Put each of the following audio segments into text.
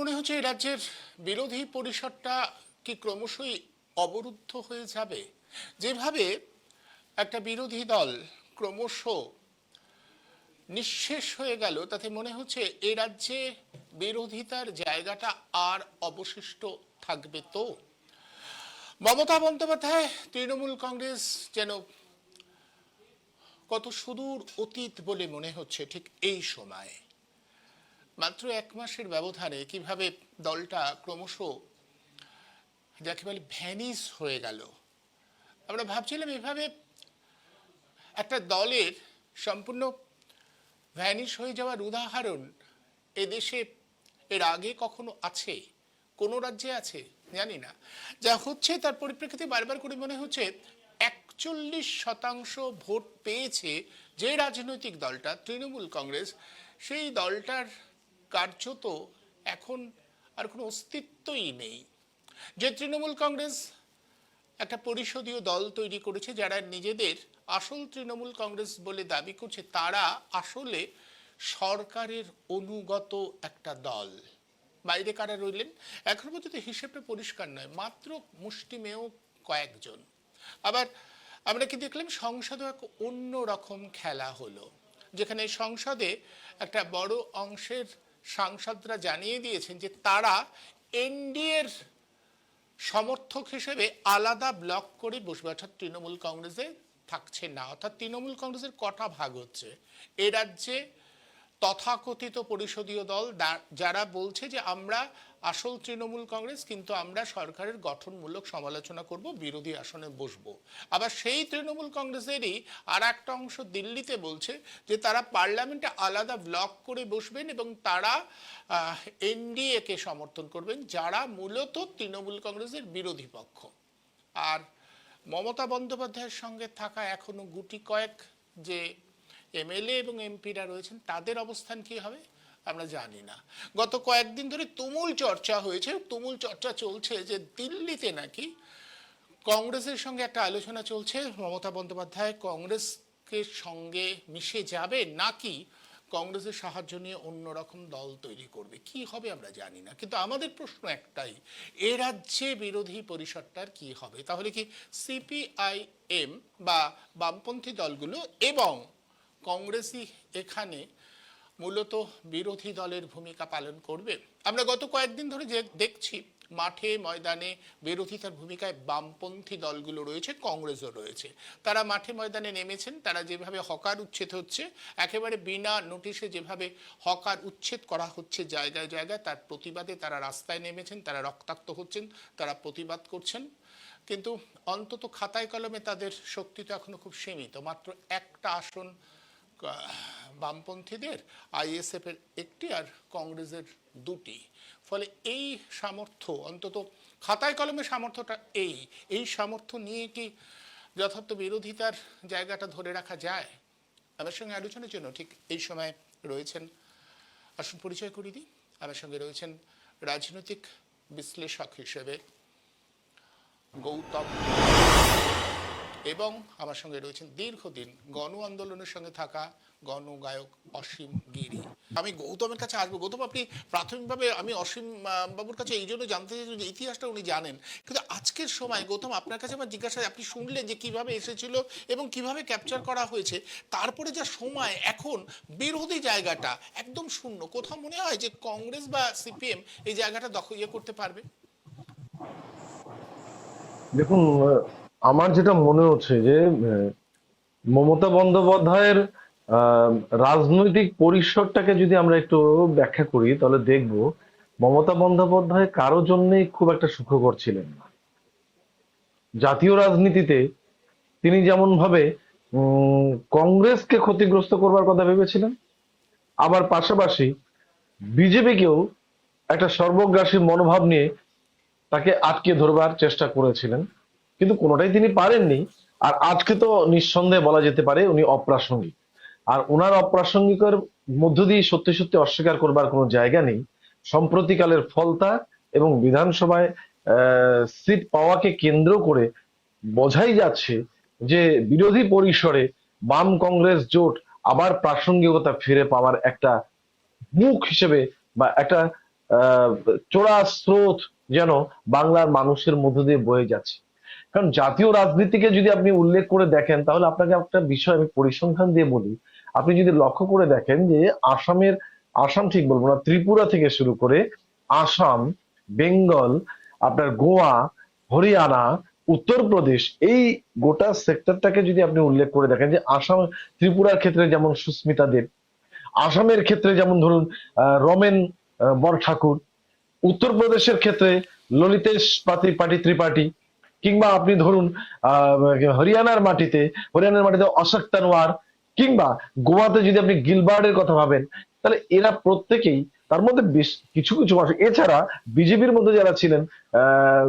মনে হচ্ছে এই রাজ্যের বিরোধী পরিষদটা কি ক্রমশই অবরুদ্ধ হয়ে যাবে? যেভাবে একটা বিরোধী দল ক্রমশ নিঃশেষ হয়ে গেল, তাতে মনে হচ্ছে এই রাজ্যে বিরোধিতার জায়গাটা আর অবশিষ্ট থাকবে তো? মমতা বন্দ্যোপাধ্যায়, তৃণমূল কংগ্রেস যেন কত সুদূর অতীত বলে মনে হচ্ছে ঠিক এই সময়ে। মাত্র এক মাসের ব্যবধানে কিভাবে দলটা ক্রমশ যাকে বলে ভ্যানিস হয়ে গেল। আমরা ভাবছিলাম এভাবে একটা দলের সম্পূর্ণ ভ্যানিশ হয়ে যাওয়ার উদাহরণ এদেশে এর আগে কখনো আছে, কোনো রাজ্যে আছে জানি না। যা হচ্ছে তার পরিপ্রেক্ষিতে বারবার করে মনে হচ্ছে 41% ভোট পেয়েছে যে রাজনৈতিক দলটা তৃণমূল কংগ্রেস, সেই দলটার কার্যত এখন আর কোনো অস্তিত্বই নেই। যে তৃণমূল কংগ্রেস একটা পরিষদীয় দল তৈরি করেছে, যারা নিজেদের আসল তৃণমূল কংগ্রেস বলে দাবি করছে, তারা আসলে সরকারের অনুগত একটা দল। বাইরে কারা রইলেন এখন পর্যন্ত হিসেবটা পরিষ্কার নয়, মাত্র মুষ্টিমেয় কয়েকজন। আবার আমরা কি দেখলাম, সংসদে এক অন্য রকম খেলা হলো, যেখানে সংসদে একটা বড় অংশের সাংসদরা জানিয়ে দিয়েছেন যে তারা এনডিএর সমর্থক হিসেবে আলাদা ব্লক করে বসবে, অর্থাৎ তৃণমূল কংগ্রেসে থাকছে না। অর্থাৎ তৃণমূল কংগ্রেসের কটা ভাগ হচ্ছে এ রাজ্যে? তথাকথিত পরিষদীয় দল যারা বলছে যে আমরা আসল তৃণমূল কংগ্রেস, কিন্তু আমরা সরকারের গঠনমূলক সমালোচনা করব, বিরোধী আসনে বসবো। আবার সেই তৃণমূল কংগ্রেসেরই আর একটা অংশ দিল্লিতে বলছে যে তারা পার্লামেন্টে আলাদা ব্লক করে বসবেন এবং তারা এনডিএ কে সমর্থন করবেন, যারা মূলত তৃণমূল কংগ্রেসের বিরোধী পক্ষ। আর মমতা বন্দ্যোপাধ্যায়ের সঙ্গে থাকা এখনো গুটি কয়েক যে এমএলএ এবং এমপিরা রয়েছেন, তাদের অবস্থান কি হবে আমরা জানি না। গত কয়েকদিন ধরে তুমুল চর্চা হয়েছে, তুমুল চর্চা চলছে যে দিল্লিতে নাকি কংগ্রেসের সঙ্গে একটা আলোচনা চলছে, মমতা বন্দ্যোপাধ্যায় কংগ্রেসকে সঙ্গে মিশে যাবে নাকি কংগ্রেসের সাহায্য নিয়ে অন্যরকম দল তৈরি করবে। কি হবে আমরা জানি না, কিন্তু আমাদের প্রশ্ন একটাই, এ রাজ্যে বিরোধী পরিষদটার কি হবে? তাহলে কি সিপিআইএম বা বামপন্থী দলগুলো এবং কংগ্রেসই এখানে মূলত বিরোধী দলের ভূমিকা পালন করবে? আমরা গত কয়েকদিন ধরে যে দেখছি, মাঠে ময়দানে বিরোধিতার ভূমিকায় বামপন্থী দলগুলো রয়েছে, কংগ্রেসও রয়েছে। তারা মাঠে ময়দানে নেমেছেন, তারা যেভাবে হকার উচ্ছেদ হচ্ছে, একেবারে বিনা নোটিশে যেভাবে হকার উচ্ছেদ করা হচ্ছে জায়গায় জায়গায়, তার প্রতিবাদে তারা রাস্তায় নেমেছেন, তারা রক্তাক্ত হচ্ছেন, তারা প্রতিবাদ করছেন। কিন্তু অন্তত খাতায় কলমে তাদের শক্তি তো এখনো খুব সীমিত। মাত্র একটা আসন বামপন্থীদের, আইএসএফ এর একটি আর কংগ্রেসের দুটি। ফলে এই সামর্থ্য, অন্তত খাতায় কলমে সামর্থ্যটা, এই সামর্থ্য নিয়ে কি যথার্থ বিরোধিতার জায়গাটা ধরে রাখা যায়? আমার সঙ্গে আলোচনার জন্য ঠিক এই সময় রয়েছেন, আসুন পরিচয় করিয়ে দিই, আমার সঙ্গে রয়েছেন রাজনৈতিক বিশ্লেষক হিসেবে গৌতম, এবং আমার সঙ্গে রয়েছেন দীর্ঘদিন গণ আন্দোলনের সঙ্গে থাকা গণগায়ক অসীম গিরি। আমি গৌতমের কাছে আসবো। গৌতম, আপনি প্রাথমিকভাবে, আমি অসীম বাবুর কাছে এই জন্য জানতে চাই যে ইতিহাসটা উনি জানেন, কিন্তু আজকের সময় গৌতম আপনার কাছে আমার জিজ্ঞাসা, আপনি শুনলেন যে কিভাবে এসেছিল এবং কিভাবে ক্যাপচার করা হয়েছে, তারপরে যা সময় এখন বিরোধী জায়গাটা একদম শূন্য, কোথাও মনে হয় যে কংগ্রেস বা সিপিএম এই জায়গাটা দখল করতে পারবে? দেখুন, আমার যেটা মনে হচ্ছে যে মমতা বন্দ্যোপাধ্যায়ের রাজনৈতিক পরিসরটাকে যদি আমরা একটু ব্যাখ্যা করি, তাহলে দেখব মমতা বন্দ্যোপাধ্যায় কারো জন্যই খুব একটা সুখকর ছিলেন না। জাতীয় রাজনীতিতে তিনি যেমন ভাবে কংগ্রেসকে ক্ষতিগ্রস্ত করবার কথা ভেবেছিলেন, আবার পাশাপাশি বিজেপিকেও একটা সর্বগ্রাসী মনোভাব নিয়ে তাকে আটকে ধরবার চেষ্টা করেছিলেন, কিন্তু কোনোটাই তিনি পারেননি। আর আজকে তো নিঃসন্দেহে বলা যেতে পারে উনি অপ্রাসঙ্গিক। আর ওনার অপ্রাসঙ্গিকের মধ্য দিয়ে সত্যি সত্যি অস্বীকার করবার কোনো জায়গা নেই। সম্প্রতিকালের ফলতা এবং বিধানসভায় সিট পাওয়াকে কেন্দ্র করে বোঝাই যাচ্ছে যে বিরোধী পরিসরে বাম কংগ্রেস জোট আবার প্রাসঙ্গিকতা ফিরে পাওয়ার একটা মুখ হিসেবে বা একটা আহ চোরা স্রোত যেন বাংলার মানুষের মধ্য দিয়ে বয়ে যাচ্ছে। কারণ জাতীয় রাজনীতিকে যদি আপনি উল্লেখ করে দেখেন, তাহলে আপনাকে একটা বিষয় আমি পরিসংখ্যান দিয়ে বলি। আপনি যদি লক্ষ্য করে দেখেন যে আসাম ঠিক বলবো না, ত্রিপুরা থেকে শুরু করে আসাম, বেঙ্গল, আপনার গোয়া, হরিয়ানা, উত্তরপ্রদেশ, এই গোটা সেক্টরটাকে যদি আপনি উল্লেখ করে দেখেন, যে আসাম, ত্রিপুরার ক্ষেত্রে যেমন সুস্মিতা দেব, আসামের ক্ষেত্রে যেমন ধরুন রমেন বরঠাকুর, উত্তরপ্রদেশের ক্ষেত্রে ললিতেশ পাটি ত্রিপাঠী, কিংবা আপনি ধরুন আহ হরিয়ানার মাটিতে অশোক তনওয়ার, কিংবা গোয়াতে যদি আপনি গিলবার্ডের কথা ভাবেন, তাহলে এরা প্রত্যেকেই, তার মধ্যে বেশ কিছু কিছু মানুষ এছাড়া বিজেপির মধ্যে যারা ছিলেন, আহ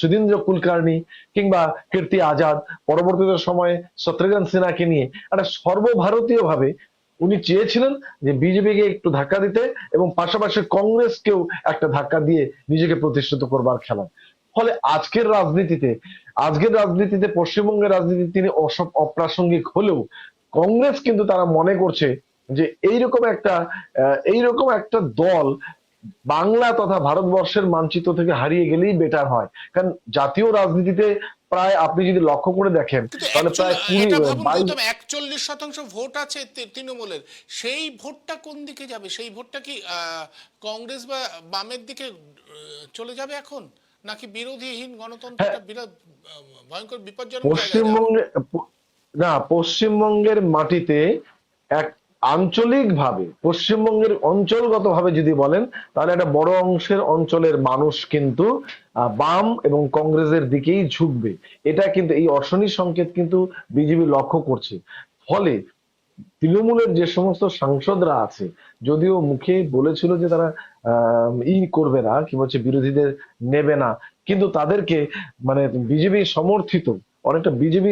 সুধীন্দ্র কুলকার্নি কিংবা কীর্তি আজাদ, পরবর্তীতে সময়ে শত্রুঘ্ন সিনহাকে নিয়ে একটা সর্বভারতীয় ভাবে উনি চেয়েছিলেন যে বিজেপিকে একটু ধাক্কা দিতে, এবং পাশাপাশি কংগ্রেসকেও একটা ধাক্কা দিয়ে নিজেকে প্রতিষ্ঠিত করবার খেলা। ফলে আজকের রাজনীতিতে পশ্চিমবঙ্গের রাজনীতি তিনি অপ্রাসঙ্গিক হলেও কংগ্রেস কিন্তু তারা মনে করছে যে এইরকম একটা দল বাংলা তথা ভারতবর্ষের মানচিত্র থেকে হারিয়ে গেলেই বেটার হয়। কারণ জাতীয় রাজনীতিতে প্রায় আপনি যদি লক্ষ্য করে দেখেন, কিন্তু তাহলে প্রায় এটা ভাবুন 22। গৌতম, 41% ভোট আছে তৃণমূলের। সেই ভোটটা কোন দিকে যাবে? সেই ভোটটা কি কংগ্রেস বা বামের দিকে চলে যাবে এখন, নাকি বিরোধীহীন হ্যাঁ, গণতন্ত্রটা বিরাট ভয়ঙ্কর বিপজ্জনক জায়গায় যাবে? পশ্চিমবঙ্গে না, পশ্চিমবঙ্গের মাটিতে এক পশ্চিমবঙ্গের অঞ্চলগত ভাবে যদি বলেন, তাহলে একটা বড় অংশের অঞ্চলের মানুষ কিন্তু বাম এবং কংগ্রেসের দিকেই ঝুঁকবে। এটা কিন্তু, এই অশনি সংকেত কিন্তু বিজেপি লক্ষ্য করছে। ফলে তৃণমূলের যে সমস্ত সাংসদরা আছে, যদিও মুখে বলেছিল যে তারা করবে না, কি বলছে, বিরোধীদের নেবে না, কিন্তু তাদেরকে মানে বিজেপি সমর্থিত অনেকটা বিজেপি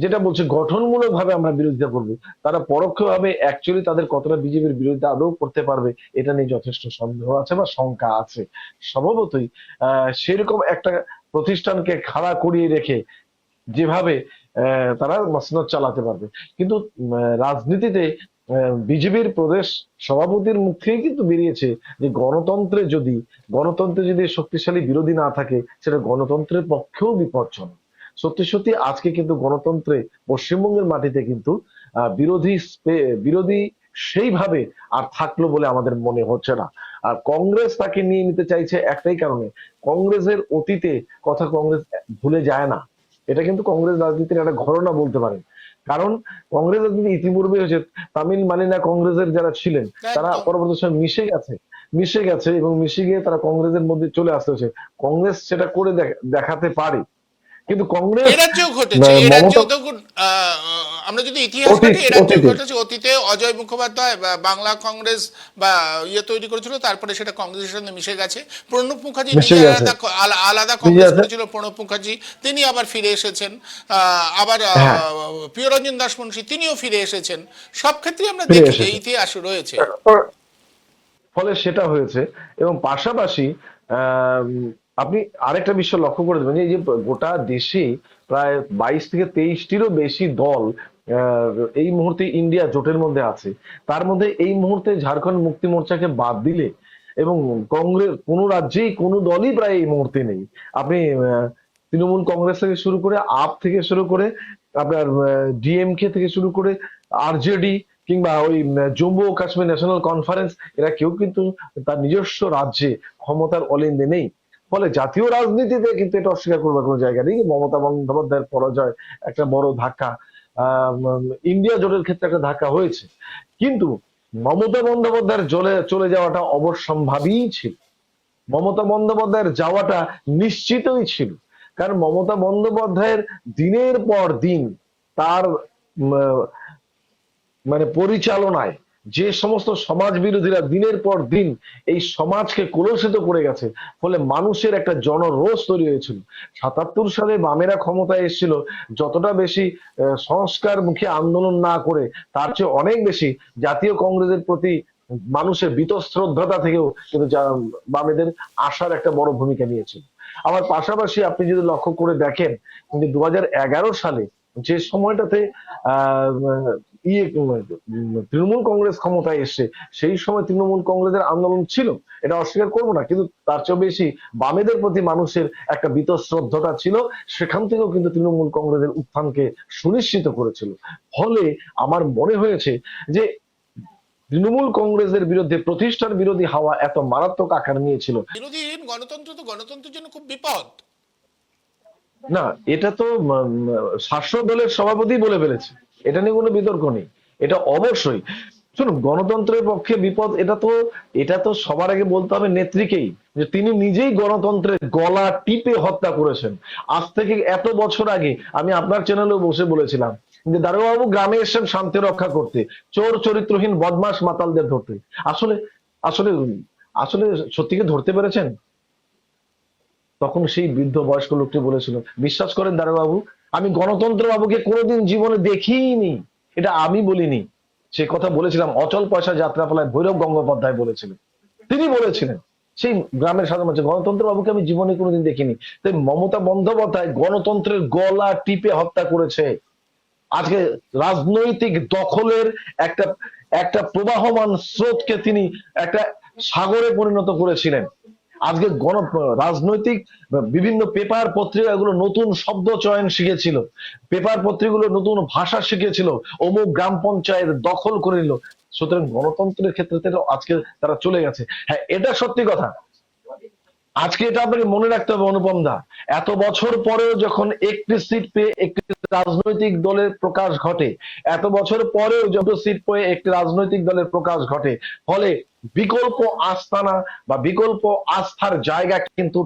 যেটা বলছে গঠনমূলক ভাবে আমরা বিরোধিতা করবো, তারা পরোক্ষভাবে অ্যাকচুয়ালি তাদের কতটা বিজেপির বিরোধিতা আদৌ করতে পারবে, এটা নিয়ে যথেষ্ট সন্দেহ আছে বা শঙ্কা আছে। স্বভাবতই সেরকম একটা প্রতিষ্ঠানকে খাড়া করিয়ে রেখে যেভাবে তারা মসনদ চালাতে পারবে। কিন্তু রাজনীতিতে বিজেপির প্রদেশ সভাপতির মুখ থেকে কিন্তু বেরিয়েছে যে গণতন্ত্রে যদি শক্তিশালী বিরোধী না থাকে, সেটা গণতন্ত্রের পক্ষেও বিপজ্জনক। সত্যি সত্যি আজকে কিন্তু গণতন্ত্রে পশ্চিমবঙ্গের মাটিতে কিন্তু বিরোধী সেইভাবে আর থাকলো বলে আমাদের মনে হচ্ছে না। আর কংগ্রেস তাকে নিয়ে নিতে চাইছে একটাই কারণে, কংগ্রেসের অতীতে কথা কংগ্রেস ভুলে যায় না। এটা কিন্তু কংগ্রেস রাজনীতির একটা ঘটনা বলতে পারেন। কারণ কংগ্রেস রাজনীতি ইতিপূর্বে হয়েছে, তামিল মালিনা কংগ্রেসের যারা ছিলেন তারা একদম। পরবর্তী সময় মিশে গেছে এবং মিশে গিয়ে তারা কংগ্রেসের মধ্যে চলে আসতে হয়েছে। কংগ্রেস সেটা করে দেখাতে পারে, কিন্তু এ কংগ্রেস রাজ্যেও ঘটেছে, এ মমতা রাজ্যেও দেখুন, আমরা যদি ইতিহাস ঘাঁটি, এ রাজ্যেও অতীতে ঘটেছে। অতীতে অজয় মুখোপাধ্যায় বাংলা কংগ্রেস বা তৈরি করেছিল, তারপরে সেটা কংগ্রেসের সঙ্গে মিশে গেছে। প্রণব মুখার্জি মিশে নিজে গেছে আলাদা মিশে কংগ্রেস গেছে করেছিল। প্রণব মুখার্জি তিনি আবার ফিরে এসেছেন। আবার হ্যাঁ, প্রিয়রঞ্জন দাস মুন্সী তিনিও ফিরে এসেছেন। সব ক্ষেত্রে আমরা ফিরে দেখি যে এসেছে। ইতিহাস রয়েছে। ফলে সেটা হয়েছে। এবং পাশাপাশি আহ আপনি আরেকটা বিষয় লক্ষ্য করে দেবেন, যে এই যে গোটা দেশে প্রায় 22 থেকে 23টিরও বেশি দল আহ, এই মুহূর্তে ইন্ডিয়া জোটের মধ্যে আছে। তার মধ্যে এই মুহূর্তে ঝাড়খণ্ড মুক্তি মোর্চাকে বাদ দিলে, এবং কংগ্রেস কোনো রাজ্যেই কোনো দলই প্রায় এই মুহূর্তে নেই। আপনি তৃণমূল কংগ্রেস থেকে শুরু করে, আপ থেকে শুরু করে, আপনার ডিএমকে থেকে শুরু করে, আরজেডি, কিংবা ওই জম্মু ও কাশ্মীর ন্যাশনাল কনফারেন্স, এরা কেউ কিন্তু তার নিজস্ব রাজ্যে ক্ষমতার অলিন্দে নেই। ফলে জাতীয় রাজনীতিতে কিন্তু এটা অস্বীকার করবার কোনো জায়গা নেই। মমতা বন্দ্যোপাধ্যায়ের পরাজয় একটা বড় ধাক্কা, ইন্ডিয়া জোটের ক্ষেত্রে একটা ধাক্কা হয়েছে, কিন্তু মমতা বন্দ্যোপাধ্যায়ের চলে যাওয়াটা অবশ্যম্ভাবী ছিল। মমতা বন্দ্যোপাধ্যায়ের যাওয়াটা নিশ্চিতই ছিল। কারণ মমতা বন্দ্যোপাধ্যায়ের দিনের পর দিন তার মানে পরিচালনায় যে সমস্ত সমাজ বিরোধীরা দিনের পর দিন এই সমাজকে কলুষিত করে গেছে, ফলে মানুষের একটা জনরোষ তৈরি হয়েছিল। 77 সালে বামেরা ক্ষমতায় এসেছিল, যতটা বেশি সংস্কারমুখী আন্দোলন না করে, তার চেয়ে অনেক বেশি জাতীয় কংগ্রেসের প্রতি মানুষের বীতশ্রদ্ধতা থেকেও কিন্তু বামেদের আসার একটা বড় ভূমিকা নিয়েছিল। আবার পাশাপাশি আপনি যদি লক্ষ্য করে দেখেন যে 2011 সালে যে সময়টাতে আহ ইয়ে তৃণমূল কংগ্রেস ক্ষমতায় এসে সেই সময় তৃণমূল কংগ্রেসের আন্দোলন ছিল, এটা অস্বীকার করবো না, কিন্তু তার চেয়ে বেশি বামেদের প্রতি মানুষের একটা বীতশ্রদ্ধতা ছিল। সেখান থেকেও কিন্তু তৃণমূল কংগ্রেসের উত্থানকে সুনিশ্চিত করেছিল। ফলে আমার মনে হয়েছে যে তৃণমূল কংগ্রেসের বিরুদ্ধে প্রতিষ্ঠার বিরোধী হাওয়া এত মারাত্মক আকার নিয়েছিল। বিরোধীহীন গণতন্ত্র তো গণতন্ত্রের জন্য খুব বিপদ। না, এটা তো শাসক দলের সভাপতি বলে ফেলেছে, এটা নিয়ে কোনো বিতর্ক নেই। এটা অবশ্যই, শুনুন, গণতন্ত্রের পক্ষে বিপদ, এটা তো সবার আগে বলতে হবে নেত্রীকেই, যে তিনি নিজেই গণতন্ত্রের গলা টিপে হত্যা করেছেন। আজ থেকে এত বছর আগে আমি আপনার চ্যানেলেও বসে বলেছিলাম যে দারোগাবু গ্রামে এসেছেন শান্তি রক্ষা করতে, চোর চরিত্রহীন বদমাস মাতালদের ধরতে। আসলে আসলে আসলে সত্যিকে ধরতে পেরেছেন? তখন সেই বৃদ্ধ বয়স্ক লোকটি বলেছিল, বিশ্বাস করেন দারোগাবু, আমি গণতন্ত্র বাবুকে কোনোদিন জীবনে দেখিনি। এটা আমি বলিনি, সে কথা বলেছিলাম অচল পয়সা যাত্রাপালায় ভৈরব গঙ্গোপাধ্যায় বলেছিলেন। তিনি বলেছিলেন সেই গ্রামের সাধারণ মানুষ, গণতন্ত্র বাবুকে আমি জীবনে কোনোদিন দেখিনি। তাই মমতা বন্দ্যোপাধ্যায় গণতন্ত্রের গলা টিপে হত্যা করেছে। আজকে রাজনৈতিক দখলের একটা একটা প্রবাহমান স্রোতকে তিনি একটা সাগরে পরিণত করেছিলেন। আজকে রাজনৈতিক বিভিন্ন পেপার পত্রিকাগুলো নতুন শব্দ চয়ন শিখেছিল, পেপার পত্রিকাগুলো নতুন ভাষা শিখেছিল, অমুক গ্রাম পঞ্চায়েত দখল করে নিল। সুতরাং গণতন্ত্রের ক্ষেত্রে আজকে তারা চলে গেছে। হ্যাঁ, এটা সত্যি কথা। আজকে এটা আপনাকে মনে রাখতে হবে অনুপম দা, এত বছর পরেও যখন একটি সিট পেয়ে একটি রাজনৈতিক দলের প্রকাশ ঘটে, এত বছর পরেও যত সিট পেয়ে একটি রাজনৈতিক দলের প্রকাশ ঘটে, ফলে বিকল্প আস্তানা বা বিকল্প আস্থার জায়গা কিন্তু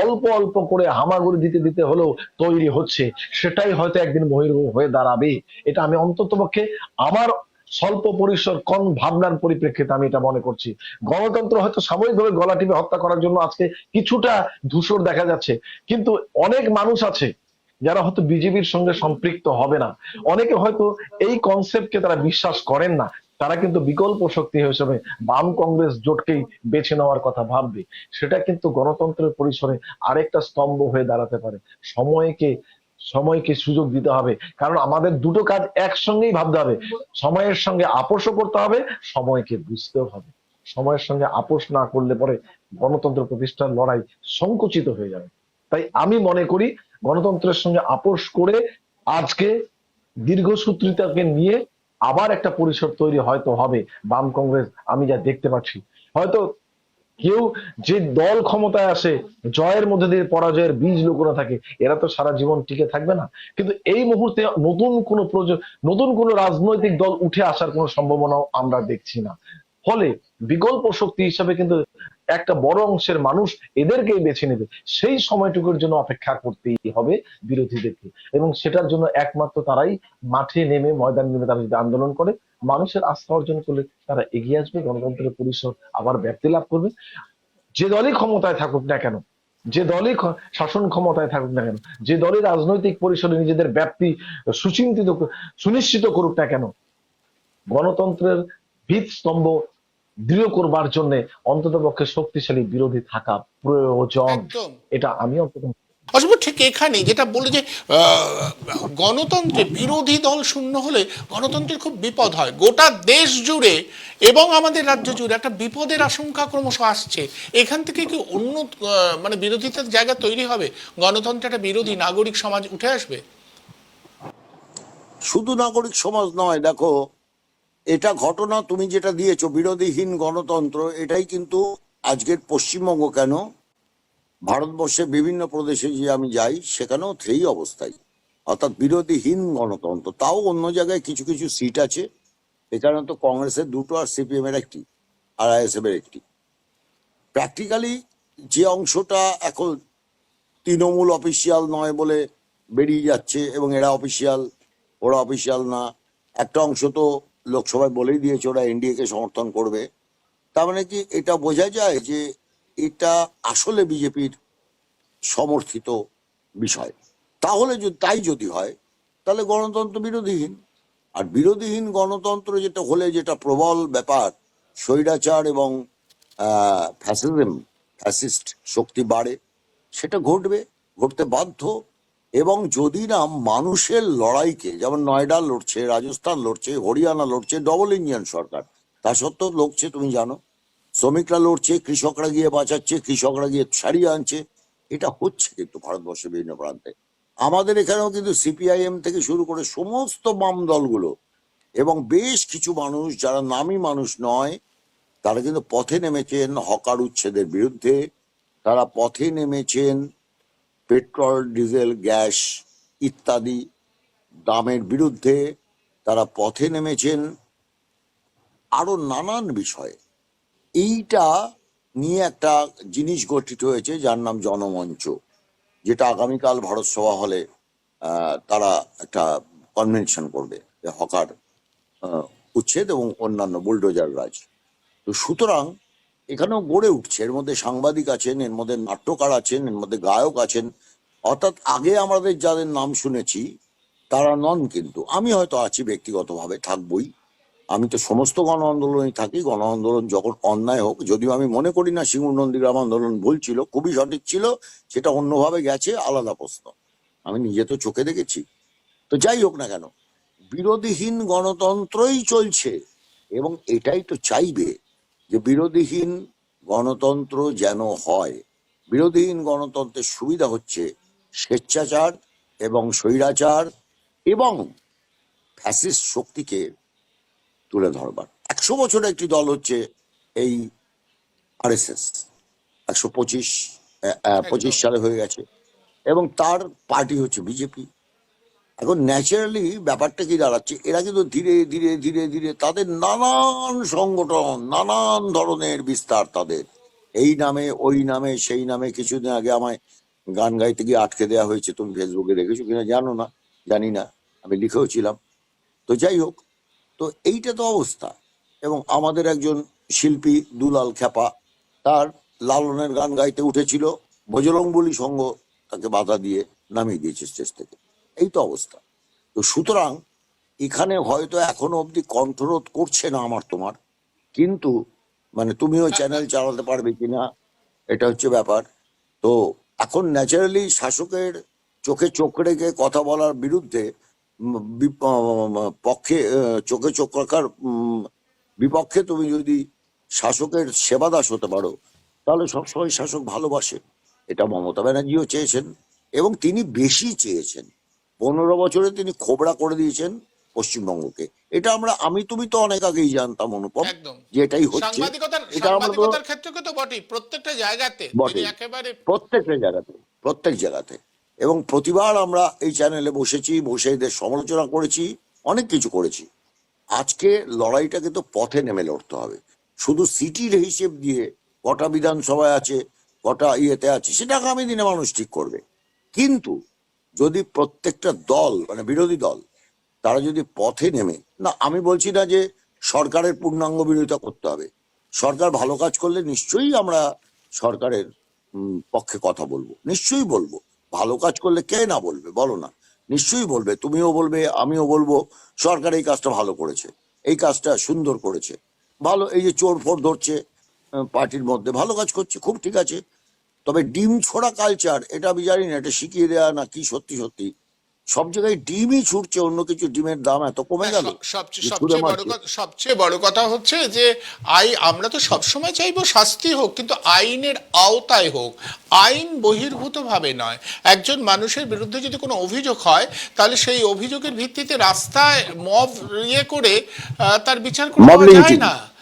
অল্প অল্প করে হামাগুড়ি দিতে দিতে হলেও তৈরি হচ্ছে। সেটাই হয়তো একদিন বহির্ভূত হয়ে দাঁড়াবে। এটা আমি অন্ততপক্ষে আমার স্বল্প পরিসর কোন ভাবনার পরিপ্রেক্ষিতে আমি এটা মনে করছি। গণতন্ত্র হয়তো সাময়িকভাবে গলা টিপে হত্যা করার জন্য আজকে কিছুটা ধূসর দেখা যাচ্ছে, কিন্তু অনেক মানুষ আছে যারা হয়তো বিজেপির সঙ্গে সম্পৃক্ত হবে না, অনেকে হয়তো এই কনসেপ্টকে তারা বিশ্বাস করেন না, তারা কিন্তু বিকল্প শক্তি হিসেবে বাম কংগ্রেস জোটকেই বেছে নেওয়ার কথা ভাববে। সেটা কিন্তু গণতন্ত্রের পরিসরে আরেকটা স্তম্ভ হয়ে দাঁড়াতে পারে। সময়কে সময়কে সুযোগ দিতে হবে, কারণ আমাদের দুটো কাজ একসঙ্গেই ভাবতে হবে। সময়ের সঙ্গে আপোষও করতে হবে, সময়কে বুঝতেও হবে। সময়ের সঙ্গে আপোষ না করলে পরে গণতন্ত্র প্রতিষ্ঠার লড়াই সংকুচিত হয়ে যাবে। তাই আমি মনে করি গণতন্ত্রের সঙ্গে আপোষ করে আজকে দীর্ঘসূত্রিতাকে নিয়ে আবার একটা পরিসর তৈরি হয়তো হবে বাম কংগ্রেস। আমি যা দেখতে পাচ্ছি, হয়তো কেউ, যে দল ক্ষমতায় আসে জয়ের মধ্যে দিয়ে পরাজয়ের বীজ লুকোনো থাকে, এরা তো সারা জীবন টিকে থাকবে না। কিন্তু এই মুহূর্তে নতুন কোন রাজনৈতিক দল উঠে আসার কোনো সম্ভাবনাও আমরা দেখছি না। ফলে বিকল্প শক্তি হিসাবে কিন্তু একটা বড় অংশের মানুষ এদেরকেই বেছে নেবে। সেই সময়টুকুর জন্য অপেক্ষা করতেই হবে বিরোধীদেরকে, এবং সেটার জন্য একমাত্র তারাই মাঠে নেমে, ময়দান নেমে তারা যদি আন্দোলন করে, মানুষের আস্থা অর্জন করলে তারা এগিয়ে আসবে, গণতন্ত্রের পরিসর আবার ব্যাপ্তি লাভ করবে। যে দলই ক্ষমতায় থাকুক না কেন, যে দলই শাসন ক্ষমতায় থাকুক না কেন, যে দলই রাজনৈতিক পরিসরে নিজেদের ব্যাপ্তি সুনিশ্চিত করুক না কেন, গণতন্ত্রের ভিত স্তম্ভ দৃঢ় করবার জন্য অন্তত পক্ষে শক্তিশালী বিরোধী থাকা প্রয়োজন। একদম এটা আমি অন্তত অসীম, ঠিক এখানে যেটা বলে যে গণতন্ত্রে বিরোধী দল শূন্য হলে গণতন্ত্রের খুব বিপদ হয় গোটা দেশ জুড়ে এবং আমাদের রাজ্য জুড়ে একটা বিপদের আশঙ্কা ক্রমশ আসছে। এখান থেকে কি অন্য মানে বিরোধিতার জায়গা তৈরি হবে, গণতন্ত্রে একটা বিরোধী নাগরিক সমাজ উঠে আসবে? শুধু নাগরিক সমাজ নয়, দেখো, এটা ঘটনা তুমি যেটা দিয়েছো বিরোধীহীন গণতন্ত্র, এটাই কিন্তু আজকের পশ্চিমবঙ্গ কেন, ভারতবর্ষের বিভিন্ন প্রদেশে যে আমি যাই সেখানেও সেই অবস্থাই, অর্থাৎ বিরোধীহীন গণতন্ত্র। তাও অন্য জায়গায় কিছু কিছু সিট আছে, এখানে তো কংগ্রেসের দুটো আর সিপিএম এর একটি আর আইএসএফ এর একটি। প্র্যাকটিক্যালি যে অংশটা এখন তৃণমূল অফিসিয়াল নয় বলে বেরিয়ে যাচ্ছে এবং এরা অফিসিয়াল ওরা অফিসিয়াল না, একটা অংশ তো লোকসভায় বলেই দিয়েছে ওরা এনডিএ কে সমর্থন করবে। তার মানে কি এটা বোঝা যায় যে এটা আসলে বিজেপির সমর্থিত বিষয়। তাহলে তাই যদি হয় তাহলে গণতন্ত্র বিরোধীহীন। আর বিরোধীহীন গণতন্ত্র যেটা হলে যেটা প্রবল ব্যাপার, স্বৈরাচার এবং ফ্যাসিস্ট শক্তি বাড়ে, সেটা ঘটবে, ঘটতে বাধ্য। এবং যদি না মানুষের লড়াইকে, যেমন নয়ডা লড়ছে, রাজস্থান লড়ছে, হরিয়ানা লড়ছে, ডবল ইঞ্জিন সরকার, তা সত্ত্বেও লড়ছে, তুমি জানো। শ্রমিকরা লড়ছে, কৃষকরা গিয়ে বাঁচাচ্ছে, কৃষকরা গিয়ে ছাড়িয়ে আনছে। এটা হচ্ছে কিন্তু ভারতবর্ষের বিভিন্ন প্রান্তে। আমাদের এখানেও কিন্তু সিপিআইএম থেকে শুরু করে সমস্ত বাম দলগুলো এবং বেশ কিছু মানুষ যারা নামী মানুষ নয়, তারা কিন্তু পথে নেমেছেন হকার উচ্ছেদের বিরুদ্ধে। তারা পথে নেমেছেন পেট্রোল, ডিজেল, গ্যাস ইত্যাদি দামের বিরুদ্ধে। তারা পথে নেমেছেন আরো নানান বিষয়ে। এইটা নিয়ে একটা জিনিস গঠিত হয়েছে যার নাম জনমঞ্চ, যেটা আগামীকাল ভারত সভা হলে তারা একটা কনভেনশন করবে যে হকার উচ্ছেদ এবং অন্যান্য বুলডোজার রাজ। তো সুতরাং এখানেও গড়ে উঠছে, এর মধ্যে সাংবাদিক আছেন, এর মধ্যে নাট্যকার আছেন, এর মধ্যে গায়ক আছেন। অর্থাৎ আগে আমাদের যাদের নাম শুনেছি তারা নন, কিন্তু আমি হয়তো আছি ব্যক্তিগতভাবে, থাকবই। আমি তো সমস্ত গণ আন্দোলনে থাকি। গণ আন্দোলন যখন অন্যায় হোক, যদিও আমি মনে করি না সিঙ্গুর নন্দীগ্রাম আন্দোলন ভুল ছিল, খুবই সঠিক ছিল, সেটা অন্যভাবে গেছে, আলাদা প্রশ্ন। আমি নিজে তো চোখে দেখেছি। তো যাই হোক না কেন, বিরোধীহীন গণতন্ত্রই চলছে এবং এটাই তো চাইবে যে বিরোধীহীন গণতন্ত্র যেন হয়। বিরোধীহীন গণতন্ত্রের সুবিধা হচ্ছে স্বেচ্ছাচার এবং স্বৈরাচার এবং ফ্যাসিস্ট শক্তিকে তুলে ধরবার। 100 বছরের একটি দল হচ্ছে এই আরএসএস। 125 25 একদম। সালে হয়ে গেছে এবং তার পার্টি হচ্ছে বিজেপি। এখন ন্যাচারালি ব্যাপারটা কি দাঁড়াচ্ছে, এরা কিন্তু ধীরে ধীরে ধীরে ধীরে তাদের নানান সংগঠন, নানান ধরনের বিস্তার, তাদের এই নামে ওই নামে সেই নামে। কিছুদিন আগে আমায় গান গাইতে গিয়ে আটকে দেওয়া হয়েছে, তুমি ফেসবুকে দেখেছো কিনা জানো না, জানি না, আমি লিখেও ছিলাম। তো যাই হোক, তো এইটা তো অবস্থা। এবং আমাদের একজন শিল্পী দুলাল খ্যাপা, তার লালনের গান গাইতে উঠেছিল, বজরংবলী সংঘ তাকে বাধা দিয়ে নামিয়ে দিয়েছে স্টেজ থেকে। এই তো অবস্থা। তো সুতরাং এখানে হয়তো এখনো অবধি কণ্ঠরোধ করছে না আমার তোমার, কিন্তু মানে তুমিও চ্যানেল চালাতে পারবে কিনা এটা হচ্ছে ব্যাপার। তো এখন ন্যাচারালি শাসকের চোখে চোখ রেখে কথা বলার বিরুদ্ধে পক্ষে চোখে চোখ রাখার বিপক্ষে তুমি যদি শাসকের সেবাদাস হতে পারো, তাহলে সবসময় শাসক ভালোবাসে। এটা মমতা ব্যানার্জিও চেয়েছেন এবং তিনি বেশি চেয়েছেন। 15 বছরে তিনি খোবড়া করে দিয়েছেন পশ্চিমবঙ্গকে। এটা আমি তুমি তো অনেক আগেই জানতাম অনুপম একদম। যে এটাই হচ্ছে। সাংবাদিকতার এটা আমরা তো সাংবাদিকতার ক্ষেত্রে তো বটেই, প্রত্যেকটা জায়গাতে তিনি বটেই, একেবারে। প্রত্যেকটা জায়গাতে, প্রত্যেক জায়গাতে। এবং প্রতিবার আমরা এই চ্যানেলে বসেছি, বসে এদের সমালোচনা করেছি, অনেক কিছু করেছি। আজকে লড়াইটাকে তো পথে নেমে লড়তে হবে। শুধু সিটির হিসেব দিয়ে কটা বিধানসভায় আছে, কটা ইয়েতে আছে, সেটা আগামী দিনে মানুষ ঠিক করবে। কিন্তু যদি প্রত্যেকটা দল, মানে বিরোধী দল, তারা যদি পথে নেমে, না আমি বলছি না যে সরকারের পূর্ণাঙ্গ বিরোধিতা করতে হবে। সরকার ভালো কাজ করলে নিশ্চয়ই আমরা সরকারের পক্ষে কথা বলবো, নিশ্চয়ই বলবো। ভালো কাজ করলে কে না বলবে, বলো না? নিশ্চয়ই বলবে, তুমিও বলবে, আমিও বলবো সরকার এই কাজটা ভালো করেছে, এই কাজটা সুন্দর করেছে, ভালো। এই যে চোর ফোর ধরছে পার্টির মধ্যে, ভালো কাজ করছে, খুব ঠিক আছে। তবে ডিম ছোড়া কালচার, এটা আমি জানি না এটা শিখিয়ে দেওয়া না কি সত্যি সত্যি সব জায়গায় ডিমই ছুটছে, অন্য কিছু ডিমের দাম এত কমে গেল যে ছুড়ে মারছে। সবচেয়ে বড় কথা হচ্ছে যে আমরা তো সবসময় চাইবো শাস্তি হোক, কিন্তু আইনের আওতায় হোক, আইন বহির্ভূত ভাবে নয়। একজন মানুষের বিরুদ্ধে যদি কোনো অভিযোগ হয়, তাহলে সেই অভিযোগের ভিত্তিতে রাস্তায় মব ইয়ে করে তার বিচার করে মব দেওয়া যায় লিঞ্চিং, না।